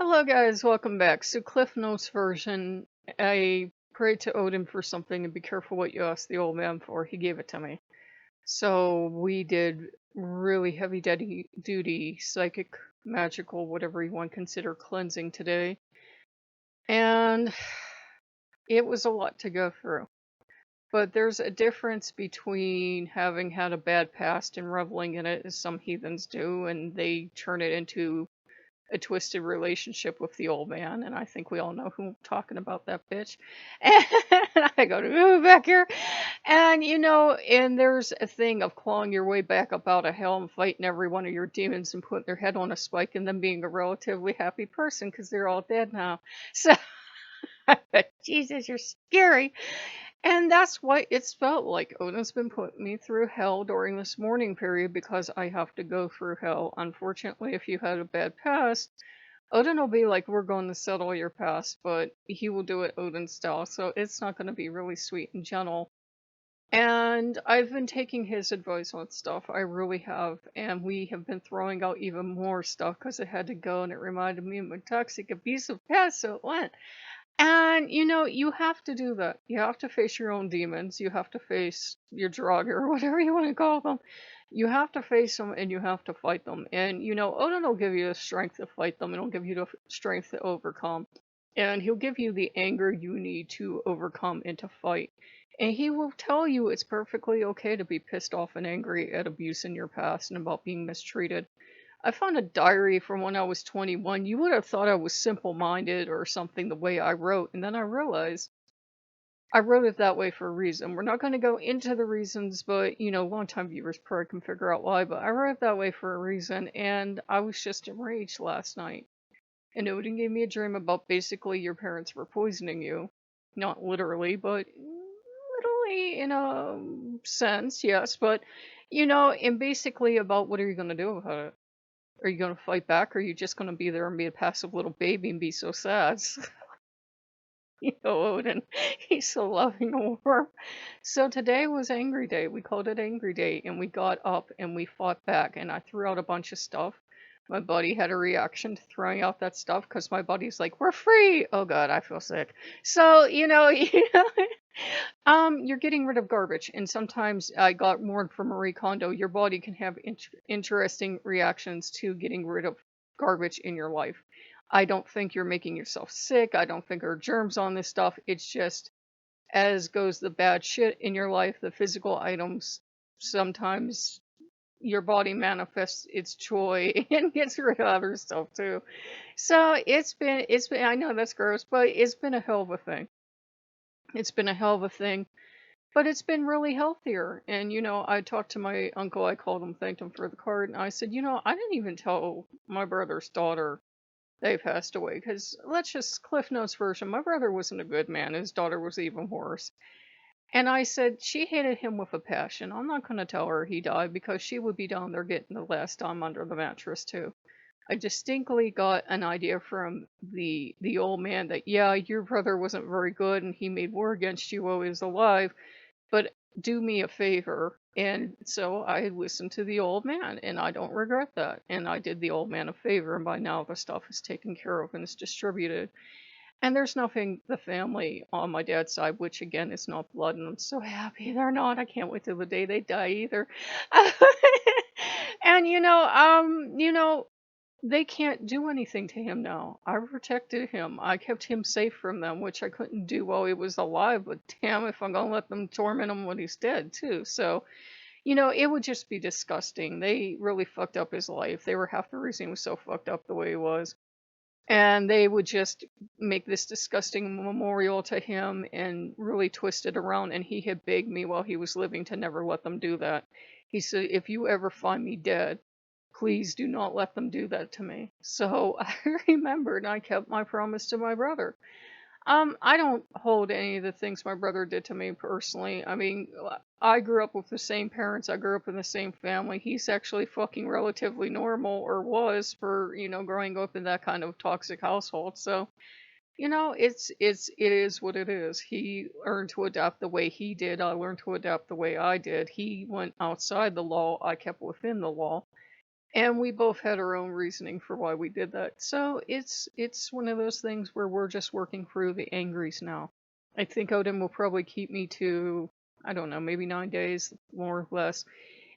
Hello, guys. Welcome back. So, Cliff Notes version. I prayed to Odin for something, and be careful what you ask the old man for. He gave it to me. So, we did really heavy duty psychic, magical, whatever you want to consider cleansing today. And it was a lot to go through. But there's a difference between having had a bad past and reveling in it, as some heathens do, and they turn it into a twisted relationship with the old man, and I think we all know who I'm talking about, that bitch. And I go to move back here, and and there's a thing of clawing your way back up out of hell and fighting every one of your demons and putting their head on a spike and then being a relatively happy person because they're all dead now. So, Jesus, you're scary. And that's what it's felt like. Odin's been putting me through hell during this mourning period because I have to go through hell. Unfortunately, if you had a bad past, Odin will be like, we're going to settle your past, but he will do it Odin style, so it's not going to be really sweet and gentle. And I've been taking his advice on stuff, I really have, and we have been throwing out even more stuff because it had to go, and it reminded me of my toxic abusive past, so it went. And you have to do that. You have to face your own demons. You have to face your Draugr or whatever you want to call them. You have to face them and you have to fight them. And Odin will give you the strength to fight them and he'll give you the strength to overcome. And he'll give you the anger you need to overcome and to fight. And he will tell you it's perfectly okay to be pissed off and angry at abuse in your past and about being mistreated. I found a diary from when I was 21. You would have thought I was simple-minded or something the way I wrote, and then I realized I wrote it that way for a reason. We're not going to go into the reasons, but long-time viewers probably can figure out why. But I wrote it that way for a reason, and I was just enraged last night. And Odin gave me a dream about basically your parents were poisoning you, not literally, but literally in a sense, yes. But and basically about what are you going to do about it? Are you gonna fight back, or are you just gonna be there and be a passive little baby and be so sad? Odin, he's so loving and warm. So today was Angry Day. We called it Angry Day, and we got up and we fought back, and I threw out a bunch of stuff. My buddy had a reaction to throwing out that stuff because my buddy's like, "We're free." Oh God, I feel sick. So you're getting rid of garbage, and sometimes I got warned from Marie Kondo. Your body can have interesting reactions to getting rid of garbage in your life. I don't think you're making yourself sick. I don't think there are germs on this stuff. It's just as goes the bad shit in your life, the physical items. Sometimes your body manifests its joy and gets rid of other stuff too. So it's been. I know that's gross, but it's been a hell of a thing. It's been a hell of a thing. But it's been really healthier. And, I talked to my uncle, I called him, thanked him for the card, and I said, I didn't even tell my brother's daughter they passed away. Because let's just, Cliff Notes version, my brother wasn't a good man. His daughter was even worse. And I said, she hated him with a passion. I'm not going to tell her he died because she would be down there getting the last time under the mattress, too. I distinctly got an idea from the old man that, yeah, your brother wasn't very good and he made war against you while he was alive, but do me a favor. And so I listened to the old man, and I don't regret that. And I did the old man a favor, and by now the stuff is taken care of and it's distributed. And there's nothing the family on my dad's side, which again is not blood, and I'm so happy they're not. I can't wait till the day they die either. And they can't do anything to him now. I protected him. I kept him safe from them, which I couldn't do while he was alive. But damn, if I'm gonna let them torment him when he's dead too. So, it would just be disgusting. They really fucked up his life. They were half the reason he was so fucked up the way he was. And they would just make this disgusting memorial to him and really twist it around. And he had begged me while he was living to never let them do that. He said, if you ever find me dead, please do not let them do that to me. So I remembered and I kept my promise to my brother. I don't hold any of the things my brother did to me personally. I mean, I grew up with the same parents. I grew up in the same family. He's actually fucking relatively normal, or was, for, growing up in that kind of toxic household. So, it is what it is. He learned to adapt the way he did. I learned to adapt the way I did. He went outside the law. I kept within the law. And we both had our own reasoning for why we did that. So it's one of those things where we're just working through the angries now. I think Odin will probably keep me to, I don't know, maybe 9 days, more or less.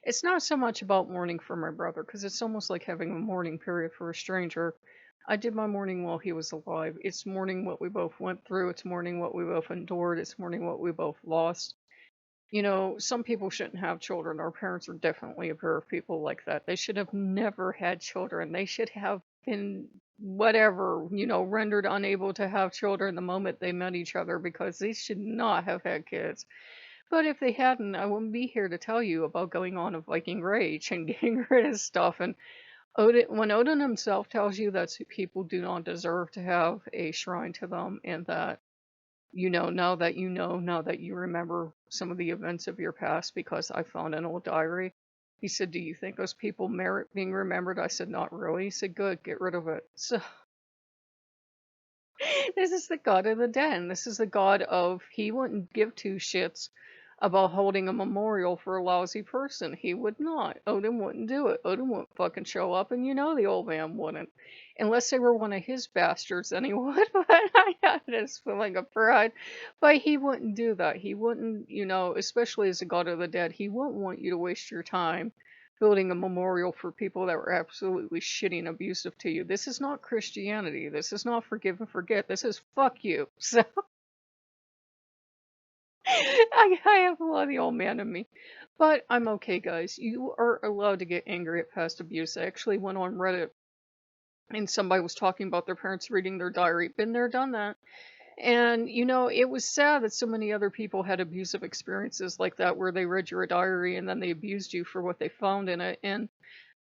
It's not so much about mourning for my brother, because it's almost like having a mourning period for a stranger. I did my mourning while he was alive. It's mourning what we both went through. It's mourning what we both endured. It's mourning what we both lost. Some people shouldn't have children. Our parents are definitely a pair of people like that. They should have never had children. They should have been whatever, rendered unable to have children the moment they met each other, because they should not have had kids. But if they hadn't, I wouldn't be here to tell you about going on a Viking rage and getting rid of stuff. And when Odin himself tells you that people do not deserve to have a shrine to them, and that now that you remember some of the events of your past because I found an old diary. He said, "Do you think those people merit being remembered?" I said, "Not really." He said, "Good, get rid of it." So this is the god of the den. This is the god of, he wouldn't give two shits about holding a memorial for a lousy person. He would not. Odin wouldn't do it. Odin wouldn't fucking show up, and the old man wouldn't. Unless they were one of his bastards, then he would, but I had this feeling of pride. But he wouldn't do that. He wouldn't, especially as a god of the dead, he wouldn't want you to waste your time building a memorial for people that were absolutely shitty and abusive to you. This is not Christianity. This is not forgive and forget. This is fuck you. So I have a lot of the old man in me. But I'm okay, guys. You are allowed to get angry at past abuse. I actually went on Reddit and somebody was talking about their parents reading their diary. Been there, done that. And, it was sad that so many other people had abusive experiences like that, where they read your diary and then they abused you for what they found in it. And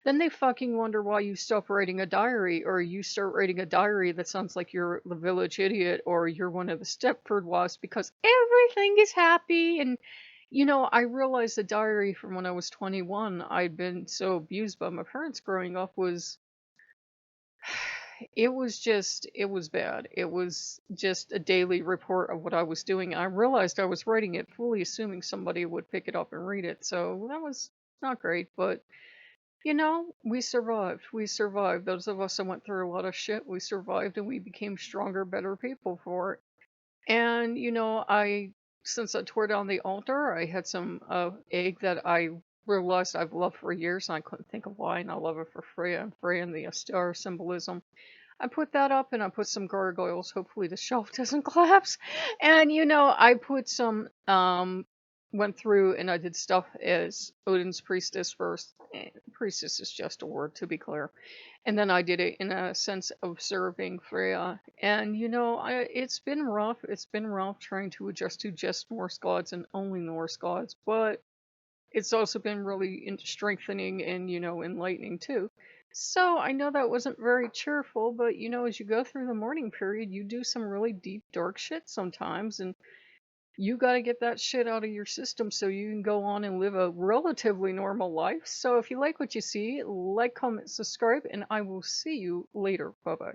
then they fucking wonder why you stop writing a diary, or you start writing a diary that sounds like you're the village idiot, or you're one of the Stepford wives, because everything is happy. And, I realized the diary from when I was 21, I'd been so abused by my parents growing up, it was bad. It was just a daily report of what I was doing. I realized I was writing it fully assuming somebody would pick it up and read it. So that was not great, but we survived. We survived. Those of us that went through a lot of shit, we survived, and we became stronger, better people for it. And, since I tore down the altar, I had some egg that I realized I've loved for years, and I couldn't think of why, and I love it for Freya, and Freya and the star symbolism. I put that up, and I put some gargoyles. Hopefully the shelf doesn't collapse. And I put some went through and I did stuff as Odin's priestess first. Priestess is just a word, to be clear. And then I did it in a sense of serving Freya. And it's been rough. It's been rough trying to adjust to just Norse gods and only Norse gods, but it's also been really strengthening and, enlightening too. So I know that wasn't very cheerful, but as you go through the mourning period, you do some really deep, dark shit sometimes, and you got to get that shit out of your system so you can go on and live a relatively normal life. So if you like what you see, like, comment, subscribe, and I will see you later. Bye bye.